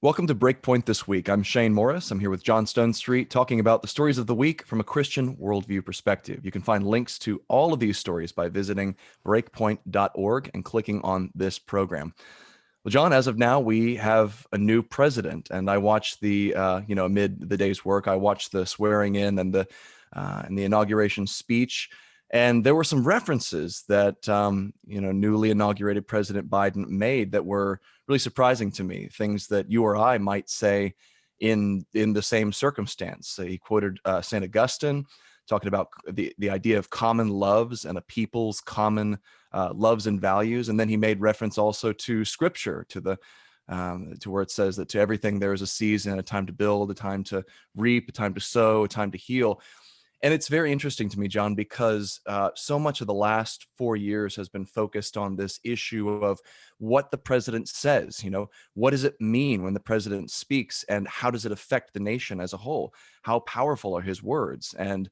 Welcome to BreakPoint This Week. I'm Shane Morris. I'm here with John Stonestreet talking about the stories of the week from a Christian worldview perspective. You can find links to all of these stories by visiting breakpoint.org and clicking on this program. Well, John, as of now, we have a new president, and I watched amid the day's work, I watched the swearing in and the inauguration speech. And there were some references that, newly inaugurated President Biden made that were really surprising to me, things that you or I might say in the same circumstance. So he quoted St. Augustine, talking about the idea of common loves and a people's common loves and values. And then he made reference also to Scripture, to where it says that to everything there is a season, a time to build, a time to reap, a time to sow, a time to heal. And it's very interesting to me, John, because so much of the last 4 years has been focused on this issue of what the president says. What does it mean when the president speaks, and how does it affect the nation as a whole? How powerful are his words? And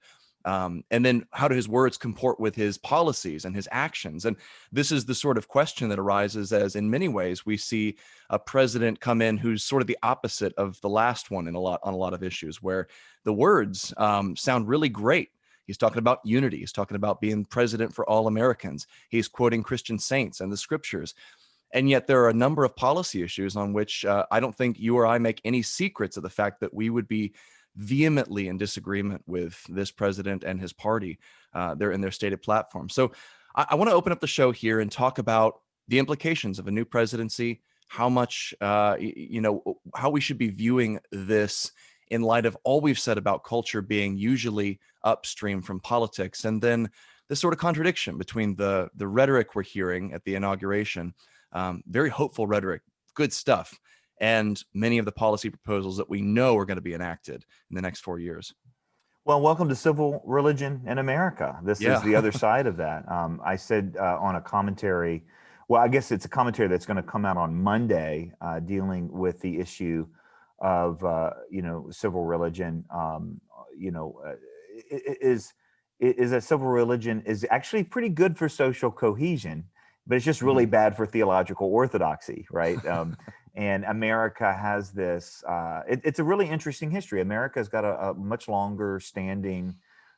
then how do his words comport with his policies and his actions? And this is the sort of question that arises as, in many ways, we see a president come in who's sort of the opposite of the last one on a lot of issues, where the words sound really great. He's talking about unity. He's talking about being president for all Americans. He's quoting Christian saints and the scriptures. And yet there are a number of policy issues on which I don't think you or I make any secrets of the fact that we would be vehemently in disagreement with this president and his party. They're in their stated platform. So I want to open up the show here and talk about the implications of a new presidency, how much, how we should be viewing this in light of all we've said about culture being usually upstream from politics. And then this sort of contradiction between the rhetoric we're hearing at the inauguration, very hopeful rhetoric, good stuff, and many of the policy proposals that we know are going to be enacted in the next 4 years. Well, welcome to civil religion in America. This is Yeah. the other side of that. I said on a commentary, well, I guess it's a commentary that's going to come out on Monday, dealing with the issue of civil religion. Is that civil religion is actually pretty good for social cohesion, but it's just really bad for theological orthodoxy, right? And America has this, it's a really interesting history. America's got a much longer standing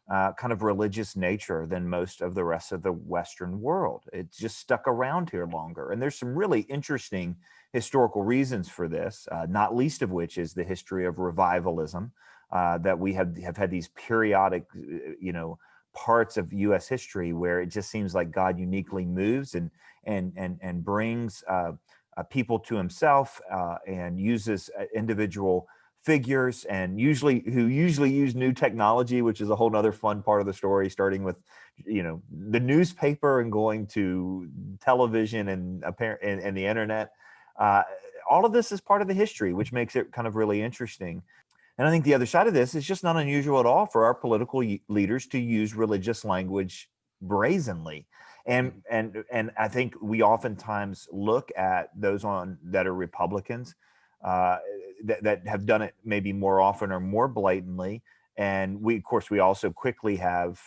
kind of religious nature than most of the rest of the Western world. It's just stuck around here longer. And there's some really interesting historical reasons for this, not least of which is the history of revivalism, that we have had these periodic, parts of U.S. history where it just seems like God uniquely moves and brings people to himself, and uses individual figures, and usually use new technology, which is a whole nother fun part of the story, starting with the newspaper and going to television and the internet. All of this is part of the history, which makes it kind of really interesting. And I think the other side of this is just not unusual at all for our political leaders to use religious language brazenly. And I think we oftentimes look at those that are Republicans that have done it maybe more often or more blatantly. And we also quickly have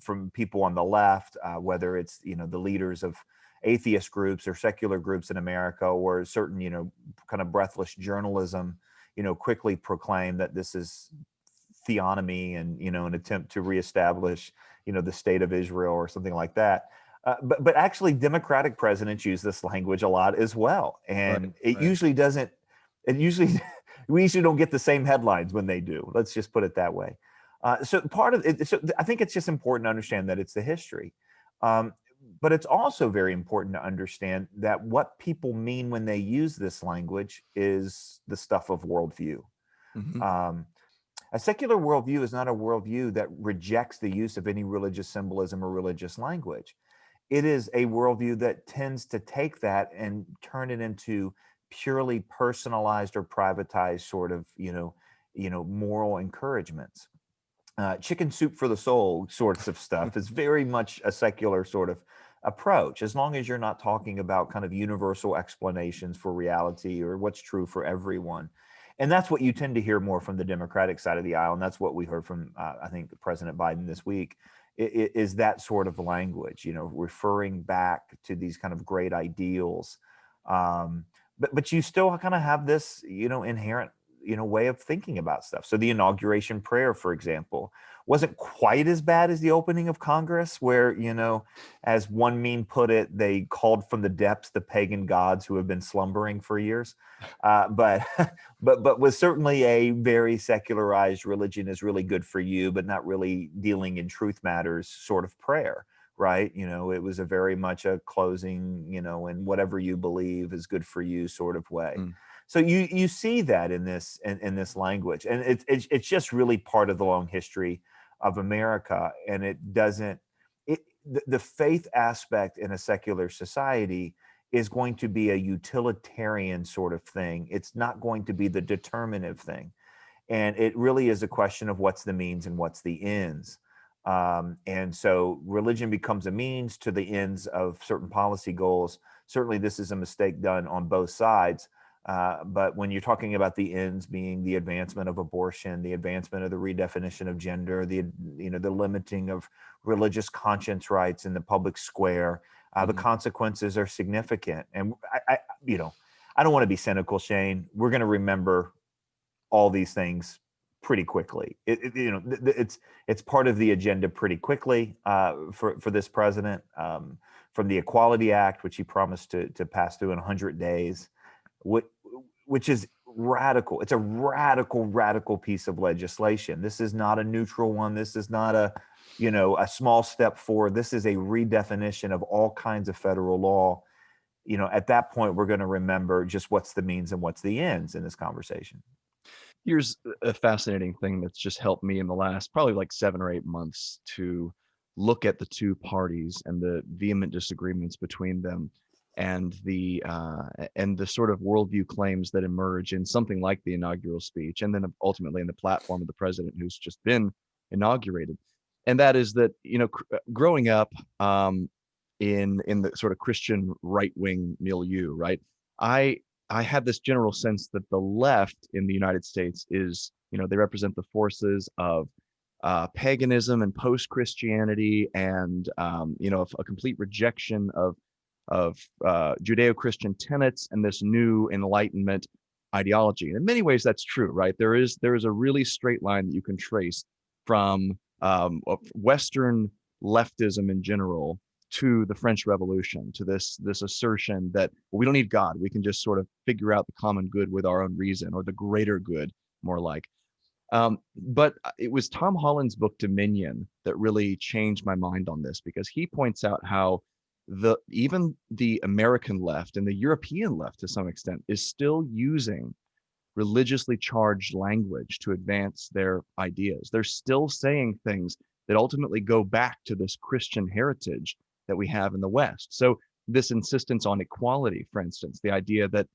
from people on the left, whether it's the leaders of atheist groups or secular groups in America, or certain kind of breathless journalism, quickly proclaim that this is theonomy and an attempt to reestablish the state of Israel or something like that. But actually Democratic presidents use this language a lot as well, and usually doesn't. It usually we usually don't get the same headlines when they do. Let's just put it that way. So part of it. So I think it's just important to understand that it's the history. But it's also very important to understand that what people mean when they use this language is the stuff of worldview. A secular worldview is not a worldview that rejects the use of any religious symbolism or religious language. It is a worldview that tends to take that and turn it into purely personalized or privatized sort of, moral encouragements. Chicken soup for the soul sorts of stuff is very much a secular sort of approach, as long as you're not talking about kind of universal explanations for reality or what's true for everyone. And that's what you tend to hear more from the Democratic side of the aisle. And that's what we heard from, I think, President Biden this week, is that sort of language, referring back to these kind of great ideals. but you still kind of have this, inherent, way of thinking about stuff. So the inauguration prayer, for example, wasn't quite as bad as the opening of Congress, where, as one meme put it, they called from the depths the pagan gods who have been slumbering for years. But but was certainly a very secularized religion is really good for you, but not really dealing in truth matters sort of prayer, right? It was a very much a closing, and whatever you believe is good for you sort of way. Mm. So you see that in this language, and it's just really part of the long history of America, and it doesn't it the faith aspect in a secular society is going to be a utilitarian sort of thing. It's not going to be the determinative thing, and it really is a question of what's the means and what's the ends. And so religion becomes a means to the ends of certain policy goals. Certainly this is a mistake done on both sides, but when you're talking about the ends being the advancement of abortion, the advancement of the redefinition of gender, the limiting of religious conscience rights in the public square, the Mhm. consequences are significant. And I don't want to be cynical, Shane. We're going to remember all these things pretty quickly. It's part of the agenda pretty quickly, for this president, from the Equality Act, which he promised to pass through in 100 days, which, which is radical. It's a radical piece of legislation. This is not a neutral one. This is not a small step forward. This is a redefinition of all kinds of federal law. At that point, we're going to remember just what's the means and what's the ends in this conversation. Here's a fascinating thing that's just helped me in the last probably like 7 or 8 months to look at the two parties and the vehement disagreements between them, and the sort of worldview claims that emerge in something like the inaugural speech, and then ultimately in the platform of the president who's just been inaugurated. And that is that, growing up, in the sort of Christian right wing milieu, right? I I had this general sense that the left in the United States is, they represent the forces of paganism and post-Christianity, and a complete rejection of Judeo-Christian tenets and this new Enlightenment ideology. And in many ways, that's true, right? There is a really straight line that you can trace from of Western leftism in general to the French Revolution, to this assertion that, well, we don't need God. We can just sort of figure out the common good with our own reason, or the greater good, more like. But it was Tom Holland's book Dominion that really changed my mind on this, because he points out how even the American left and the European left to some extent is still using religiously charged language to advance their ideas. They're still saying things that ultimately go back to this Christian heritage that we have in the West. So this insistence on equality, for instance, the idea that,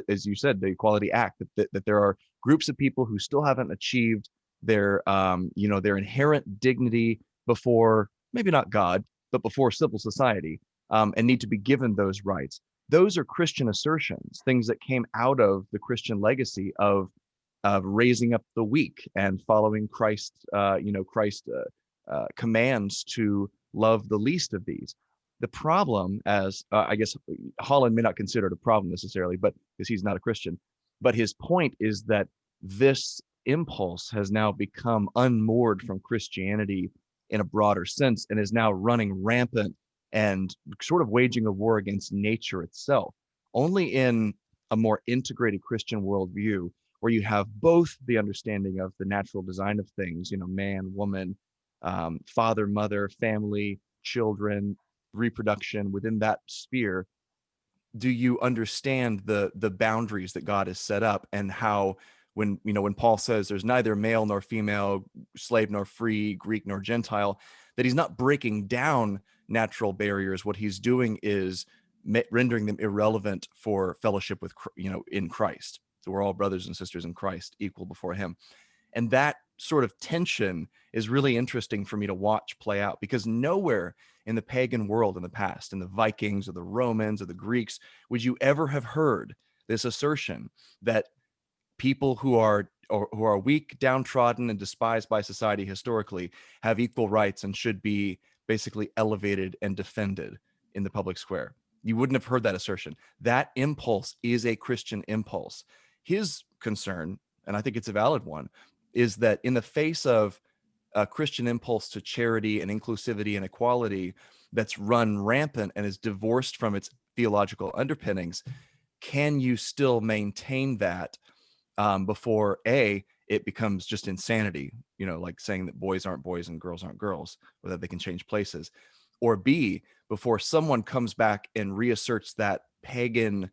as you said, the Equality Act, that there are groups of people who still haven't achieved their inherent dignity before, maybe not God, but before civil society, and need to be given those rights. Those are Christian assertions, things that came out of the Christian legacy of raising up the weak and following Christ commands to love the least of these. The problem, as I guess Holland may not consider it a problem necessarily, but because he's not a Christian, but his point is that this impulse has now become unmoored from Christianity in a broader sense, and is now running rampant and sort of waging a war against nature itself. Only in a more integrated Christian worldview, where you have both the understanding of the natural design of things, man, woman, father, mother, family, children, reproduction within that sphere, do you understand the boundaries that God has set up, and how when Paul says there's neither male nor female, slave nor free, Greek nor Gentile, that he's not breaking down natural barriers. What he's doing is rendering them irrelevant for fellowship with in Christ. So we're all brothers and sisters in Christ, equal before him. And that sort of tension is really interesting for me to watch play out, because nowhere in the pagan world in the past, in the Vikings or the Romans or the Greeks, would you ever have heard this assertion that people who are weak, downtrodden, and despised by society historically have equal rights and should be basically elevated and defended in the public square. You wouldn't have heard that assertion. That impulse is a Christian impulse. His concern, and I think it's a valid one, is that in the face of a Christian impulse to charity and inclusivity and equality that's run rampant and is divorced from its theological underpinnings, can you still maintain that before it becomes just insanity, like saying that boys aren't boys and girls aren't girls, or that they can change places, or B, before someone comes back and reasserts that pagan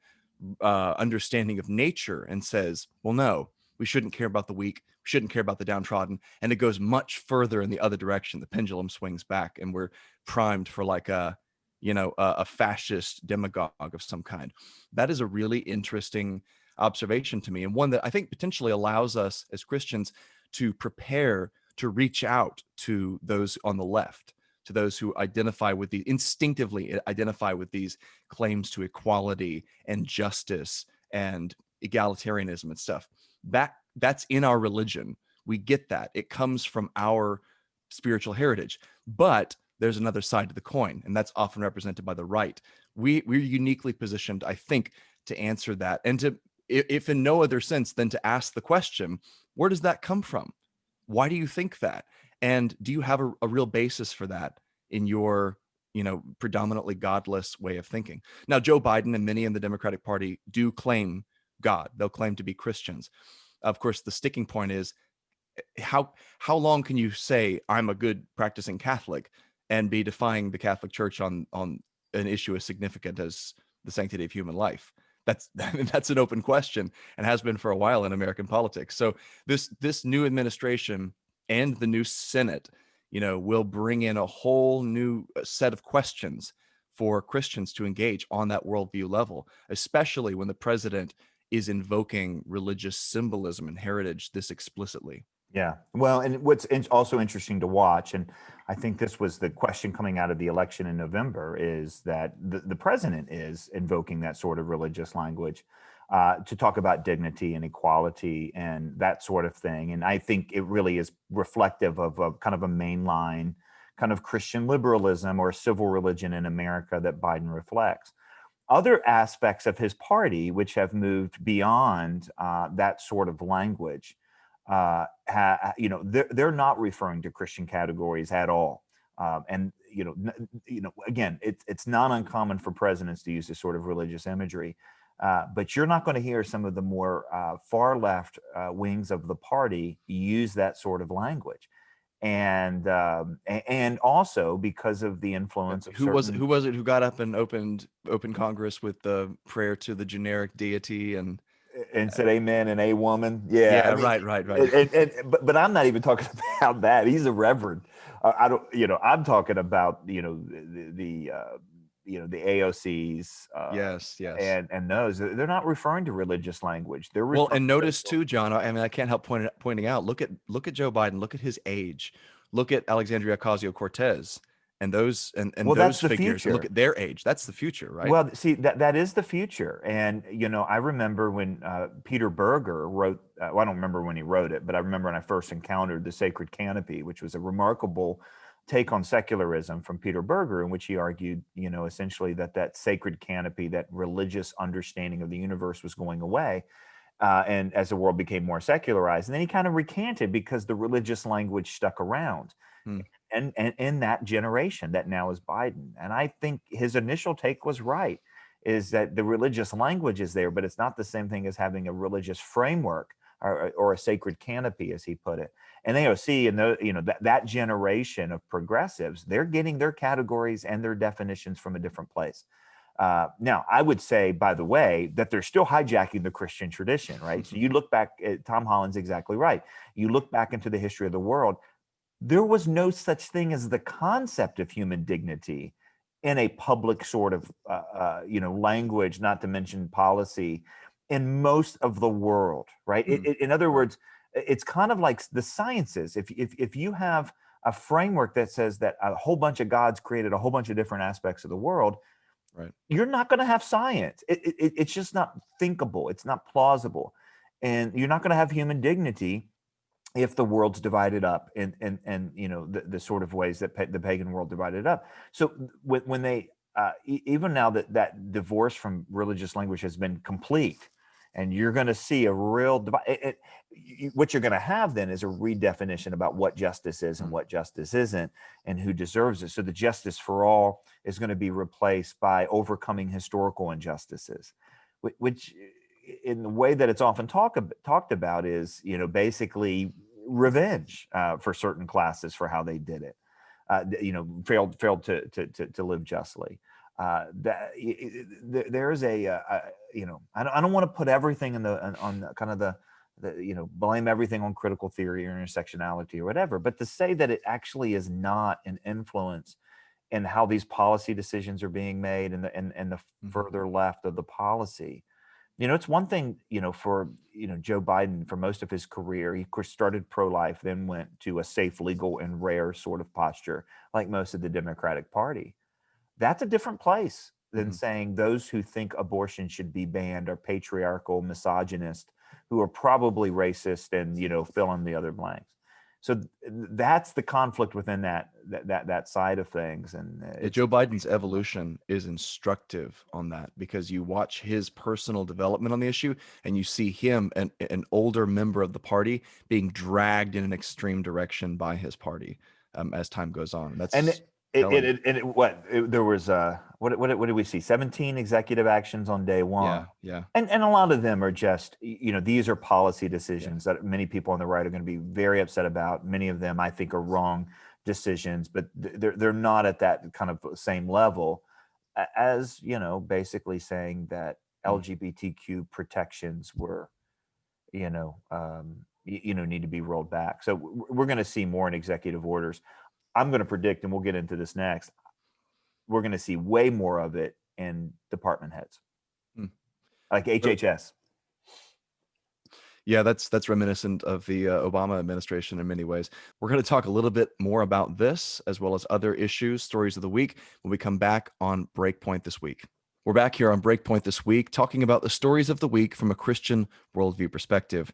understanding of nature and says, well, no, we shouldn't care about the weak, we shouldn't care about the downtrodden, and it goes much further in the other direction. The pendulum swings back, and we're primed for like a fascist demagogue of some kind. That is a really interesting observation to me, and one that I think potentially allows us as Christians to prepare to reach out to those on the left, to those who instinctively identify with these claims to equality and justice and egalitarianism and stuff. That's in our religion. We get that. It comes from our spiritual heritage. But there's another side to the coin, and that's often represented by the right. We're uniquely positioned, I think, to answer that, and to, if in no other sense than to ask the question, where does that come from? Why do you think that? And do you have a real basis for that in your, predominantly godless way of thinking? Now, Joe Biden and many in the Democratic Party do claim God. They'll claim to be Christians. Of course, the sticking point is how long can you say I'm a good practicing Catholic and be defying the Catholic Church on an issue as significant as the sanctity of human life? That's an open question, and has been for a while in American politics. So this new administration and the new Senate, will bring in a whole new set of questions for Christians to engage on that worldview level, especially when the president is invoking religious symbolism and heritage this explicitly. Yeah. Well, and what's also interesting to watch, and I think this was the question coming out of the election in November, is that the president is invoking that sort of religious language to talk about dignity and equality and that sort of thing. And I think it really is reflective of a kind of a mainline kind of Christian liberalism or civil religion in America that Biden reflects. Other aspects of his party, which have moved beyond that sort of language, they're not referring to Christian categories at all. And again, it's not uncommon for presidents to use this sort of religious imagery, but you're not going to hear some of the more far left wings of the party use that sort of language. And also because of the influence of who was it who got up and opened Congress with the prayer to the generic deity and said amen and a woman. Yeah, yeah, I mean, right. But I'm not even talking about that. He's a reverend. I don't, I'm talking about, the AOCs. Yes. And those, they're not referring to religious language. They're Well, and notice to too, John, I mean, I can't help pointing out, look at Joe Biden, look at his age, look at Alexandria Ocasio-Cortez and those well, those that's the figures, and future. look at their age. That's the future, right? Well, see, that is the future. And, I remember when Peter Berger wrote, well, I don't remember when he wrote it, but I remember when I first encountered The Sacred Canopy, which was a remarkable take on secularism from Peter Berger, in which he argued, essentially that sacred canopy, that religious understanding of the universe was going away. And as the world became more secularized, and then he kind of recanted because the religious language stuck around. And in that generation that now is Biden. And I think his initial take was right, is that the religious language is there, but it's not the same thing as having a religious framework or a sacred canopy, as he put it. And AOC and that generation of progressives, they're getting their categories and their definitions from a different place. Now, I would say, by the way, that they're still hijacking the Christian tradition, right? So you look back, Tom Holland's exactly right. You look back into the history of the world, there was no such thing as the concept of human dignity in a public sort of, language, not to mention policy, in most of the world, right? In other words, it's kind of like the sciences. If you have a framework that says that a whole bunch of gods created a whole bunch of different aspects of the world, right, you're not going to have science. It's just not thinkable. It's not plausible. And you're not going to have human dignity if the world's divided up in the sort of ways that the pagan world divided up. So when they even now that divorce from religious language has been complete, and you're going to see a real divide. What you're going to have then is a redefinition about what justice is and what justice isn't, and who deserves it. So the justice for all is going to be replaced by overcoming historical injustices, which in the way that it's often talked about is, basically revenge for certain classes for how they did it. Failed to live justly. There's I don't want to put everything on the kind of the blame everything on critical theory or intersectionality or whatever, but to say that it actually is not an influence in how these policy decisions are being made and the further left of the policy. It's one thing, for, Joe Biden, for most of his career, he of course started pro-life, then went to a safe, legal, and rare sort of posture, like most of the Democratic Party. That's a different place than saying those who think abortion should be banned are patriarchal, misogynist, who are probably racist and, fill in the other blanks. So that's the conflict within that side of things. And Joe Biden's evolution is instructive on that, because you watch his personal development on the issue and you see him, an older member of the party, being dragged in an extreme direction by his party as time goes on. There was what did we see? 17 executive actions on day one. Yeah. And a lot of them are just, these are policy decisions that many people on the right are going to be very upset about. Many of them I think are wrong decisions, but they're not at that kind of same level as, basically saying that LGBTQ protections were, need to be rolled back. So we're going to see more in executive orders. I'm going to predict, and we'll get into this next, we're going to see way more of it in department heads, like HHS. Yeah, that's reminiscent of the Obama administration in many ways. We're going to talk a little bit more about this, as well as other issues, stories of the week, when we come back on BreakPoint This Week. We're back here on BreakPoint This Week, talking about the stories of the week from a Christian worldview perspective.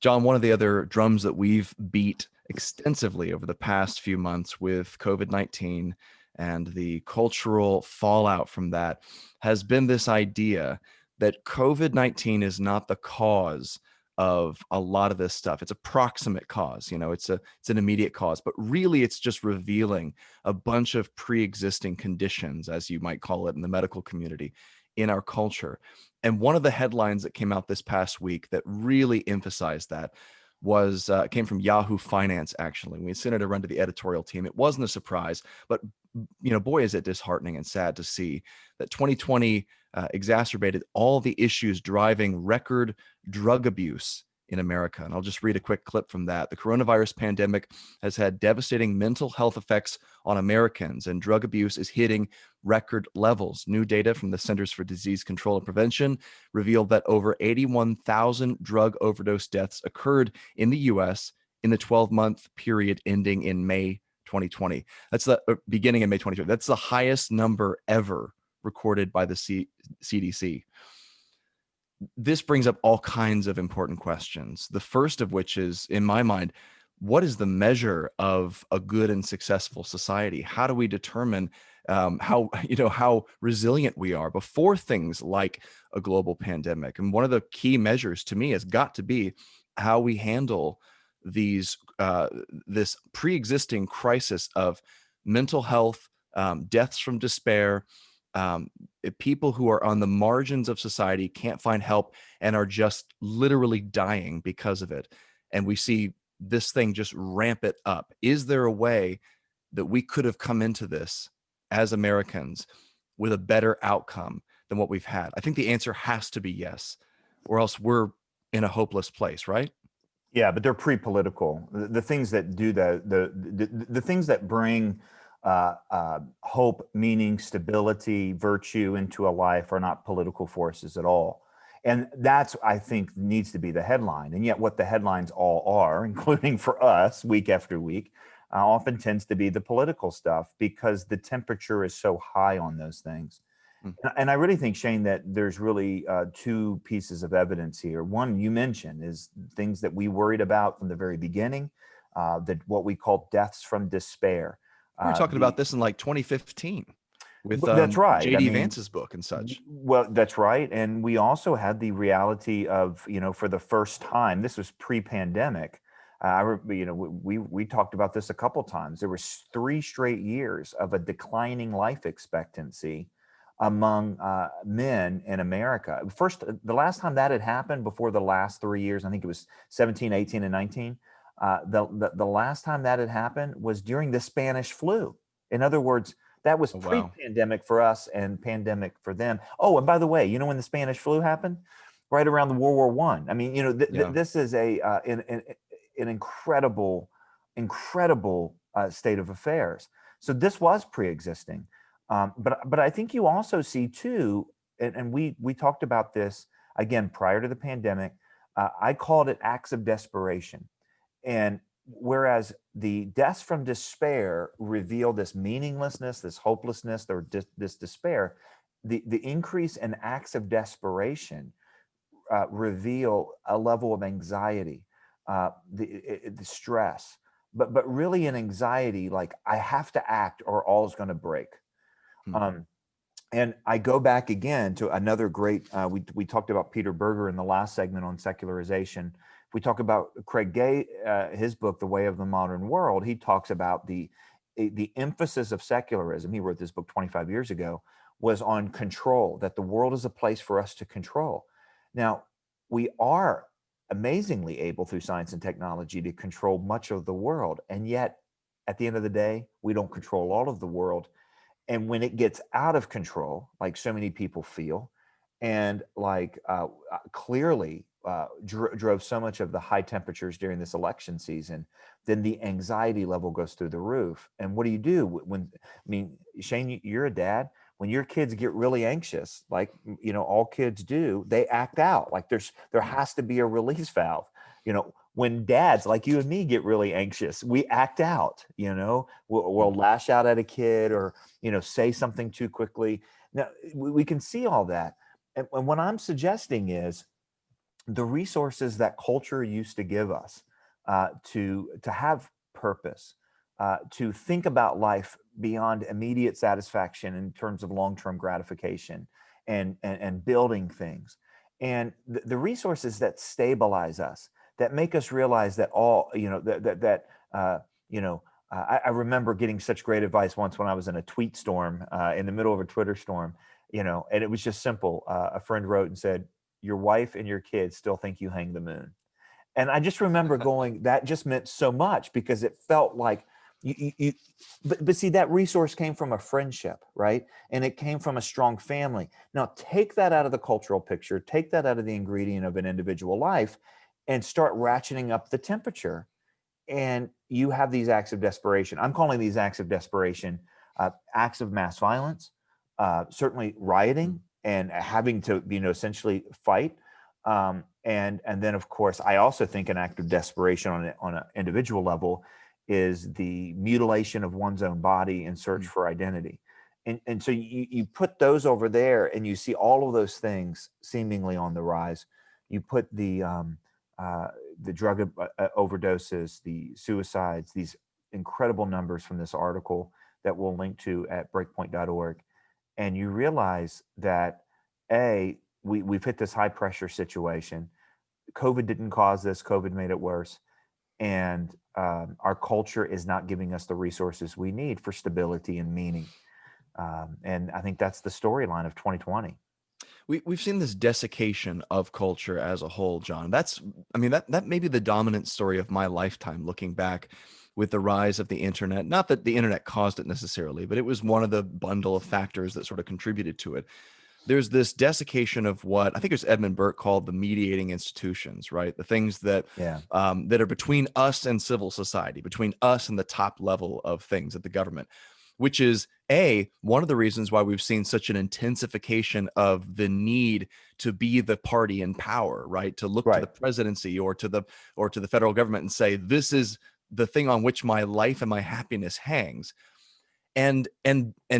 John, one of the other drums that we've beat extensively over the past few months with COVID-19 and the cultural fallout from that has been this idea that COVID-19 is not the cause of a lot of this stuff. It's a proximate cause, it's an immediate cause, but really it's just revealing a bunch of pre-existing conditions, as you might call it in the medical community, in our culture. And one of the headlines that came out this past week that really emphasized that came from Yahoo Finance, actually. We sent it around to the editorial team. It wasn't a surprise, but boy, is it disheartening and sad to see that 2020 exacerbated all the issues driving record drug abuse in America. And I'll just read a quick clip from that. The coronavirus pandemic has had devastating mental health effects on Americans, and drug abuse is hitting record levels. New data from the Centers for Disease Control and Prevention revealed that over 81,000 drug overdose deaths occurred in the U.S. in the 12-month period ending in May 2020. That's the beginning in May 2020. That's the highest number ever recorded by the CDC. This brings up all kinds of important questions. The first of which is, in my mind, what is the measure of a good and successful society? How do we determine how resilient we are before things like a global pandemic? And one of the key measures to me has got to be how we handle this pre-existing crisis of mental health, deaths from despair, people who are on the margins of society, can't find help, and are just literally dying because of it. And we see this thing just ramp it up. Is there a way that we could have come into this as Americans with a better outcome than what we've had? I think the answer has to be yes, or else we're in a hopeless place, right? Yeah, but they're pre-political. The things that do that, the things that bring hope, meaning, stability, virtue into a life are not political forces at all. And that's, I think, needs to be the headline. And yet what the headlines all are, including for us week after week, often tends to be the political stuff, because the temperature is so high on those things. And I really think, Shane, that there's really two pieces of evidence here. One, you mentioned, is things that we worried about from the very beginning, that what we call deaths from despair. We were talking about this in like 2015. with That's right. I J.D. mean, Vance's book and such. well, that's right. And we also had the reality of, for the first time, this was pre-pandemic. We talked about this a couple times. There was 3 straight years of a declining life expectancy among men in America. First, the last time that had happened before the last 3 years, I think it was 17, 18, and 19. The last time that had happened was during the Spanish flu. In other words, that was Oh, wow. pre-pandemic for us and pandemic for them. Oh, and by the way, when the Spanish flu happened? Right around the World War One. I mean, Yeah. this is an incredible, incredible state of affairs. So this was pre-existing, but I think you also see too, and we talked about this again prior to the pandemic. I called it acts of desperation, and whereas the deaths from despair reveal this meaninglessness, this hopelessness, or this despair, the increase in acts of desperation reveal a level of anxiety, the stress, but really an anxiety like I have to act or all's going to break. Hmm. And I go back again to another great. We talked about Peter Berger in the last segment on secularization. We talk about Craig Gay, his book, The Way of the Modern World. He talks about the emphasis of secularism. He wrote this book 25 years ago, was on control, that the world is a place for us to control. Now, we are amazingly able through science and technology to control much of the world. And yet, at the end of the day, we don't control all of the world. And when it gets out of control, like so many people feel, and like clearly drove so much of the high temperatures during this election season, then the anxiety level goes through the roof. And what do you do when, I mean, Shane, you're a dad. When your kids get really anxious, like, all kids do, they act out. Like there has to be a release valve. When dads like you and me get really anxious, we act out, we'll lash out at a kid or, say something too quickly. Now we can see all that. And what I'm suggesting is the resources that culture used to give us to have purpose, to think about life beyond immediate satisfaction in terms of long-term gratification and building things, and the resources that stabilize us, that make us realize that I remember getting such great advice once when I was in a tweet storm, in the middle of a Twitter storm, and it was just simple. A friend wrote and said, "Your wife and your kids still think you hang the moon." And I just remember going, that just meant so much because it felt like but see, that resource came from a friendship, right? And it came from a strong family. Now take that out of the cultural picture, take that out of the ingredient of an individual life and start ratcheting up the temperature. And you have these acts of desperation. I'm calling these acts of desperation acts of mass violence, certainly rioting and having to, essentially fight. And then, of course, I also think an act of desperation on an individual level is the mutilation of one's own body in search for identity. And so you put those over there and you see all of those things seemingly on the rise. You put the drug overdoses, the suicides, these incredible numbers from this article that we'll link to at breakpoint.org. And you realize that, we've hit this high pressure situation. COVID didn't cause this, COVID made it worse. And our culture is not giving us the resources we need for stability and meaning. And I think that's the storyline of 2020. We've seen this desiccation of culture as a whole, John. That may be the dominant story of my lifetime, looking back with the rise of the internet. Not that the internet caused it necessarily, but it was one of the bundle of factors that sort of contributed to it. There's this desiccation of what I think it was Edmund Burke called the mediating institutions, right? The things that Yeah. that are between us and civil society, between us and the top level of things at the government, which is one of the reasons why we've seen such an intensification of the need to be the party in power, right? To look to the presidency or to the federal government and say, this is the thing on which my life and my happiness hangs. And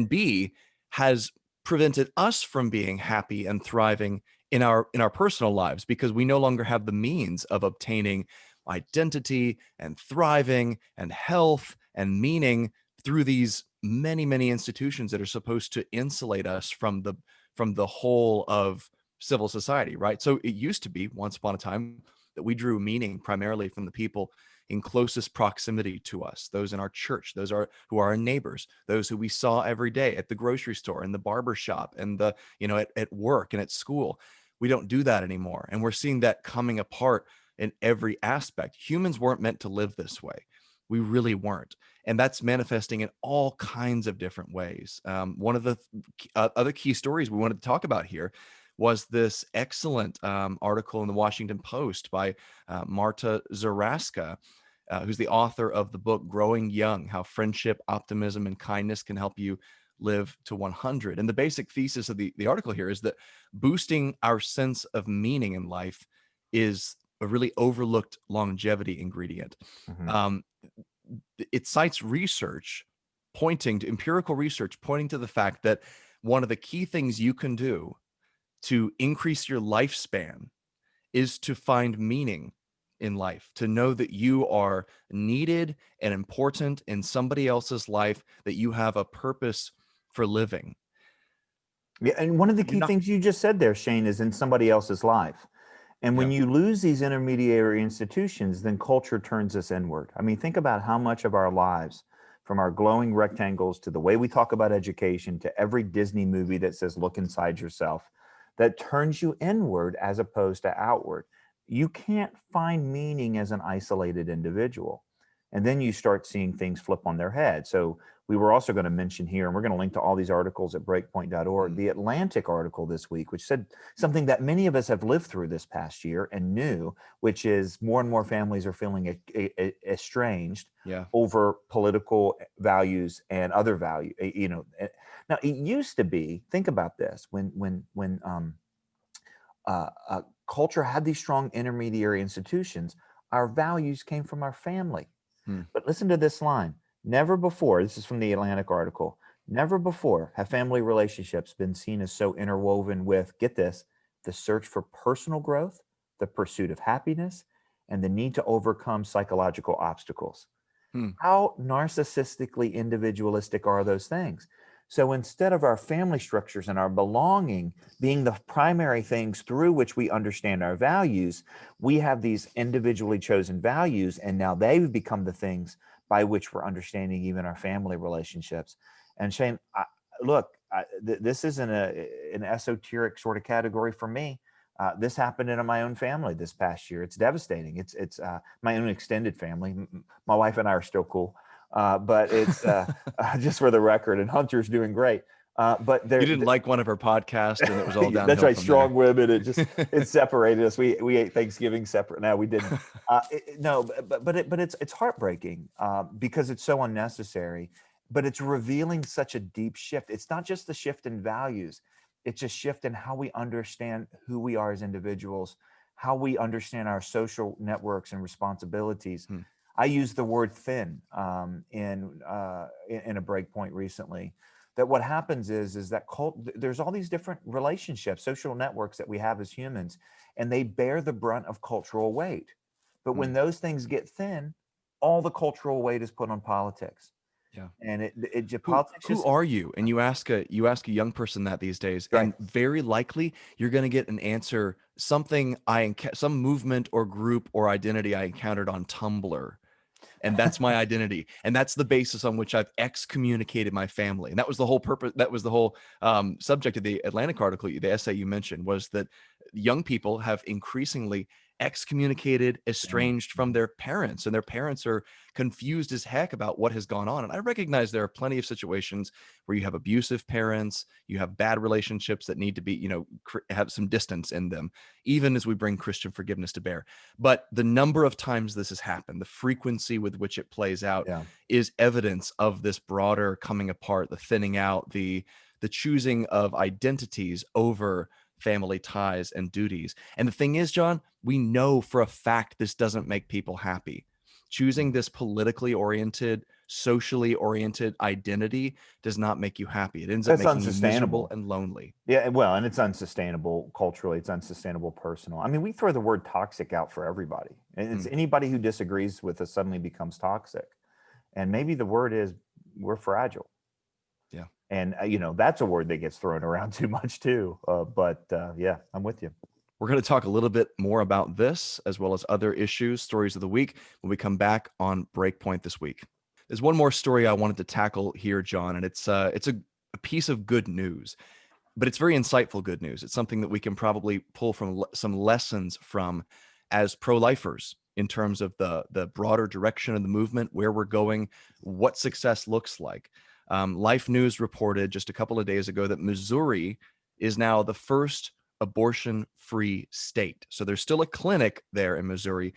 B, has prevented us from being happy and thriving in our personal lives because we no longer have the means of obtaining identity and thriving and health and meaning through these many institutions that are supposed to insulate us from the whole of civil society, right? So it used to be once upon a time that we drew meaning primarily from the people in closest proximity to us, those in our church, those are who are our neighbors, those who we saw every day at the grocery store and the barber shop and the, at work and at school. We don't do that anymore. And we're seeing that coming apart in every aspect. Humans weren't meant to live this way. We really weren't. And that's manifesting in all kinds of different ways. One of the other key stories we wanted to talk about here was this excellent article in the Washington Post by Marta Zaraska, who's the author of the book Growing Young: How Friendship, Optimism, and Kindness Can Help You Live to 100. And the basic thesis of the article here is that boosting our sense of meaning in life is a really overlooked longevity ingredient. Mhm. Um, it cites empirical research pointing to the fact that one of the key things you can do to increase your lifespan is to find meaning in life, to know that you are needed and important in somebody else's life, that you have a purpose for living. Yeah, and one of the You're key not, things you just said there, Shane, is in somebody else's life. And when yeah, you lose these intermediary institutions, then culture turns us inward. I mean, think about how much of our lives, from our glowing rectangles to the way we talk about education to every Disney movie that says, look inside yourself, that turns you inward as opposed to outward. You can't find meaning as an isolated individual. And then you start seeing things flip on their head. So we were also going to mention here, and we're going to link to all these articles at breakpoint.org, the Atlantic article this week, which said something that many of us have lived through this past year and knew, which is more and more families are feeling estranged yeah, over political values and other value. Now it used to be. Think about this: when culture had these strong intermediary institutions, our values came from our family. hmm, But listen to this line. Never before, this is from the Atlantic article, never before have family relationships been seen as so interwoven with, get this, the search for personal growth, the pursuit of happiness, and the need to overcome psychological obstacles. hmm. How narcissistically individualistic are those things? So instead of our family structures and our belonging being the primary things through which we understand our values, we have these individually chosen values, and now they've become the things by which we're understanding even our family relationships. And Shane, this isn't an esoteric sort of category for me. This happened in my own family this past year. It's devastating. It's my own extended family. My wife and I are still cool, but it's just for the record. And Hunter's doing great. But You didn't like one of her podcasts, and it was all that's downhill right. from there. Strong women. It separated us. We ate Thanksgiving separate. No, we didn't. No, but it's heartbreaking because it's so unnecessary. But it's revealing such a deep shift. It's not just the shift in values. It's a shift in how we understand who we are as individuals, how we understand our social networks and responsibilities. Hmm. I used the word thin in a breakpoint recently. That what happens is that there's all these different relationships, social networks that we have as humans, and they bear the brunt of cultural weight. But Hmm. when those things get thin, all the cultural weight is put on politics, Yeah. and who politics who just are you? And you ask a young person that these days, right. and very likely you're going to get an answer, some movement or group or identity I encountered on Tumblr, and that's my identity, and that's the basis on which I've excommunicated my family. And that was the whole purpose, that was the whole subject of the Atlantic article, the essay you mentioned, was that young people have increasingly excommunicated, Yeah. estranged from their parents, and their parents are confused as heck about what has gone on. And I recognize there are plenty of situations where you have abusive parents, you have bad relationships that need to be, have some distance in them, even as we bring Christian forgiveness to bear. But the number of times this has happened, the frequency with which it plays out, Yeah. is evidence of this broader coming apart, the thinning out, the choosing of identities over family ties and duties. And the thing is, John, we know for a fact this doesn't make people happy. Choosing this politically oriented, socially oriented identity does not make you happy. It ends up That's making you miserable unsustainable. and lonely. Yeah, well, and it's unsustainable culturally. It's unsustainable personal. I mean, we throw the word toxic out for everybody, and it's Hmm. anybody who disagrees with us suddenly becomes toxic. And maybe the word is we're fragile. And that's a word that gets thrown around too much too. But yeah, I'm with you. We're going to talk a little bit more about this as well as other issues, stories of the week, when we come back on BreakPoint this week. There's one more story I wanted to tackle here, John, and it's a piece of good news, but it's very insightful good news. It's something that we can probably pull from some lessons from as pro-lifers in terms of the broader direction of the movement, where we're going, what success looks like. Life News reported just a couple of days ago that Missouri is now the first abortion-free state. So there's still a clinic there in Missouri,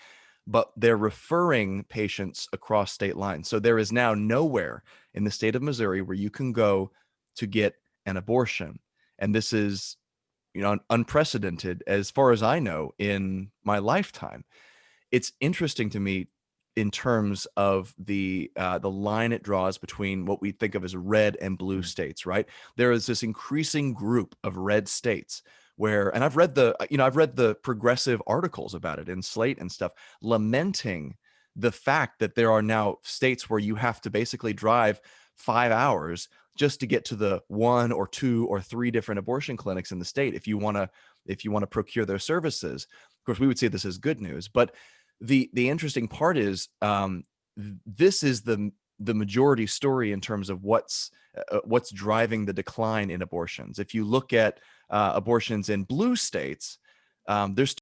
but they're referring patients across state lines. So there is now nowhere in the state of Missouri where you can go to get an abortion. And this is, unprecedented as far as I know in my lifetime. It's interesting to me in terms of the line it draws between what we think of as red and blue states, right? There is this increasing group of red states where, and I've read the progressive articles about it in Slate and stuff, lamenting the fact that there are now states where you have to basically drive 5 hours just to get to the 1 or 2 or 3 different abortion clinics in the state if you want to procure their services. Of course, we would see this as good news, but the interesting part is this is the majority story in terms of what's driving the decline in abortions. If you look at abortions in blue states, there's